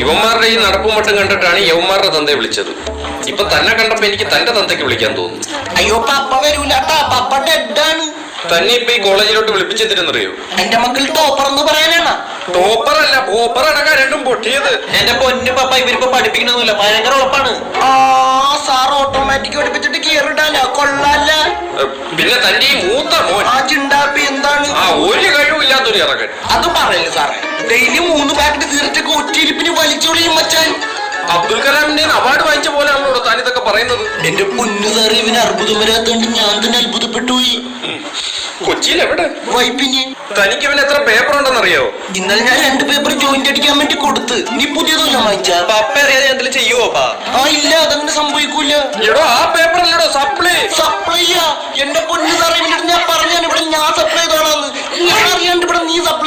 യുവന്മാരുടെ ഈ നടപ്പും മട്ടും കണ്ടിട്ടാണ് യവന്മാരുടെ തന്തയെ വിളിച്ചത്. ഇപ്പൊ തന്നെ കണ്ടപ്പോ എനിക്ക് തന്റെ തന്തയ്ക്ക് വിളിക്കാൻ തോന്നുന്നു. അയ്യോ പപ്പ വരൂലാട്ടാ, പപ്പ ഡെഡാണ്. തന്നെ ഇപ്പൊ ഈ കോളേജിലോട്ട് വിളിപ്പിച്ചെത്തിരെന്നറിയോ? എന്റെ മക്കൾ ടോപ്പർ എന്ന് പറയാനാണ്. ടോപ്പർ അല്ല, പോപ്പർ അടക്കം രണ്ടും പൊട്ടിയത്. എന്റെ പൊന്നു പപ്പ ഇവരിപ്പോ പഠിപ്പിക്കണമെന്നില്ല, ഭയങ്കര ഉറപ്പാണ്. സാർ ഓട്ടോമാറ്റിക് പഠിപ്പിച്ചിട്ട് കീറിടാല, കൊള്ളാല്ല. പിന്നെ തന്റെ ഈ മൂത്ത മോൻ ആ ചിണ്ടാപ്പി എന്താണ്? ഒരു കഴിവില്ലാത്തൊരു ഇറക്കൻ. അത് പറയല്ലേ സാറേ, ഡെയിലി 3 പാക്കറ്റ് തീർച്ചയൊക്കെ ഒറ്റയിരിപ്പിന് വലിച്ചോളിയും മച്ചാൻ. അബ്ദുൽ കലാമിന്റെ അവാർഡ് വാങ്ങിച്ച പോലെയാണല്ലോ താൻ ഇതൊക്കെ പറയുന്നത്. എന്റെ പൊന്നു സാറേ, ഇവന് അർബുദം വരാത്തോണ്ട് ഞാൻ തന്നെ അത്ഭുതപ്പെട്ടു. കൊച്ചിയിൽ എവിടെ വൈപ്പിന്. തനിക്ക് ഇവന് എത്ര പേപ്പർ ഉണ്ടെന്നറിയോ? ഇന്നലെ ഞാൻ 2 പേപ്പർ ജോയിന്റ് അടിക്കാൻ വേണ്ടി കൊടുത്ത്. നീ പുതിയതല്ല വാങ്ങിച്ച? പപ്പ അറിയാതെ എന്തെങ്കിലും ചെയ്യുവോ? ഇല്ല, അതങ്ങനെ സംഭവിക്കൂല. എടോ ആ പേപ്പർ അല്ലടോ സപ്ലൈ. സപ്ലൈയാ? എന്റെ പൊന്നു സാറേ, ഞാൻ പറഞ്ഞാണ് ഇവിടെ ഞാൻ സപ്ലൈ ചെയ്തോളാന്ന്. ഞാൻ അറിയാണ്ട് ഇവിടെ നീ സപ്ലൈ